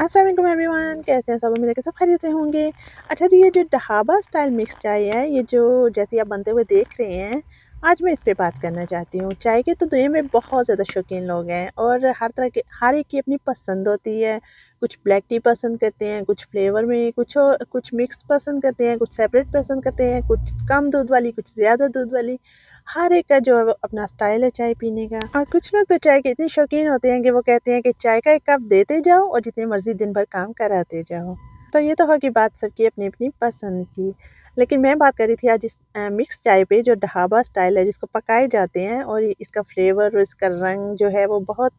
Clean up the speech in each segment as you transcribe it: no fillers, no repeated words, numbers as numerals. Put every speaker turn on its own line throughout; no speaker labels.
अस्सलाम वालेकुम एवरीवन, कैसे हैं सब? उम्मीद है कि सब खैरियत से होंगे। अच्छा जी, ये जो ढाबा स्टाइल मिक्स चाय है, ये जो जैसे आप बनते हुए देख रहे हैं, आज मैं इस पे बात करना चाहती हूँ। चाय के तो दुनिया में बहुत ज़्यादा शौकीन लोग हैं और हर तरह के हर एक की अपनी पसंद होती है। कुछ ब्लैक टी पसंद करते हैं, कुछ फ्लेवर में, कुछ मिक्स पसंद करते हैं, कुछ सेपरेट पसंद करते हैं, कुछ कम दूध वाली, कुछ ज़्यादा दूध वाली। हर एक का जो है वो अपना स्टाइल है चाय पीने का। और कुछ लोग तो चाय के इतने शौकीन होते हैं कि वो कहते हैं कि चाय का 1 कप देते जाओ और जितनी मर्ज़ी दिन भर काम कराते जाओ। तो ये तो होगी बात सबकी अपनी-अपनी पसंद की। लेकिन मैं बात कर रही थी आज इस मिक्स चाय पे जो ढाबा स्टाइल है जिसको पकाए जाते हैं और इसका फ्लेवर और इसका रंग जो है वो बहुत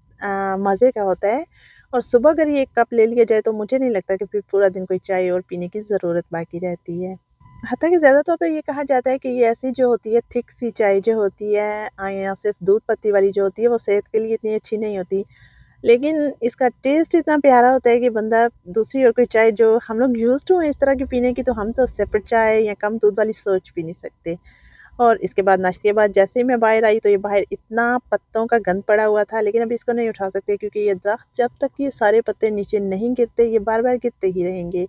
मज़े का होता है। और सुबह अगर ये 1 कप ले लिया जाए तो मुझे नहीं लगता कि फिर पूरा दिन कोई चाय और पीने की ज़रूरत बाकी रहती है। हालाँकि ज़्यादा तौर पे ये कहा जाता है कि ये ऐसी जो होती है थिक सी चाय जो होती है या सिर्फ़ दूध पत्ती वाली जो होती है वो सेहत के लिए इतनी अच्छी नहीं होती। लेकिन इसका टेस्ट इतना प्यारा होता है कि बंदा दूसरी और कोई चाय जो हम लोग यूज़्ड टू हैं इस तरह की पीने की तो हम तो सेपरेट चाय या कम दूध वाली सोच भी नहीं सकते। और इसके बाद नाश्ते के बाद जैसे ही मैं बाहर आई तो ये बाहर इतना पत्तों का गंद पड़ा हुआ था लेकिन अभी इसको नहीं उठा सकते क्योंकि ये दरख्त जब तक ये सारे पत्ते नीचे नहीं गिरते ये बार-बार गिरते ही रहेंगे।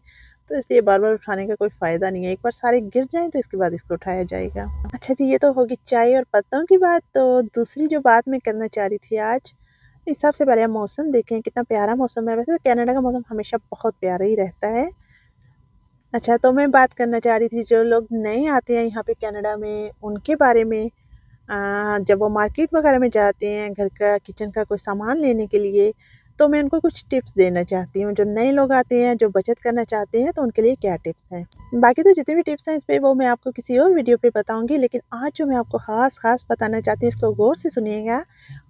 तो इसलिए बार-बार उठाने का कोई फ़ायदा नहीं है। एक बार सारे गिर जाएँ तो इसके बाद इसको उठाया जाएगा। अच्छा जी, ये तो होगी चाय और पत्तों की बात। तो दूसरी जो बात मैं करना चाह रही थी आज, इस सबसे पहले आप मौसम देखें कितना प्यारा मौसम है। वैसे तो कनाडा का मौसम हमेशा बहुत प्यारा ही रहता है। अच्छा, तो मैं बात करना चाह रही थी जो लोग नए आते हैं यहाँ पे कनाडा में उनके बारे में। जब वो मार्केट वगैरह में जाते हैं घर का किचन का कोई सामान लेने के लिए, तो मैं उनको कुछ टिप्स देना चाहती हूँ। जो नए लोग आते हैं, जो बचत करना चाहते हैं, तो उनके लिए क्या टिप्स हैं। बाकी तो जितनी भी टिप्स हैं इस पे वो मैं आपको किसी और वीडियो पे बताऊँगी, लेकिन आज जो मैं आपको ख़ास बताना चाहती हूँ इसको गौर से सुनिएगा।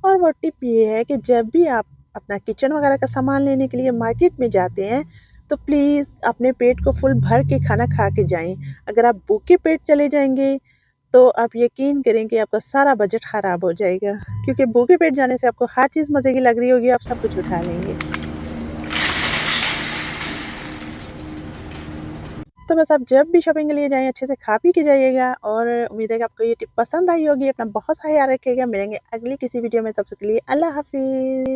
और वो टिप ये है कि जब भी आप अपना किचन वगैरह का सामान लेने के लिए मार्केट में जाते हैं, तो प्लीज़ अपने पेट को फुल भर के खाना खा के जाएँ। अगर आप भूखे पेट चले जाएँगे तो आप यकीन करें कि आपका सारा बजट ख़राब हो जाएगा क्योंकि भूखे पेट जाने से आपको हर चीज़ मज़े की लग रही होगी, आप सब कुछ उठा लेंगे। तो बस आप जब भी शॉपिंग के लिए जाएँ अच्छे से खा पी के जाइएगा और उम्मीद है कि आपको ये टिप पसंद आई होगी। अपना बहुत सा ख़्याल रखिएगा। मिलेंगे अगली किसी वीडियो में, तब तक के लिए अल्लाह हाफ़िज़।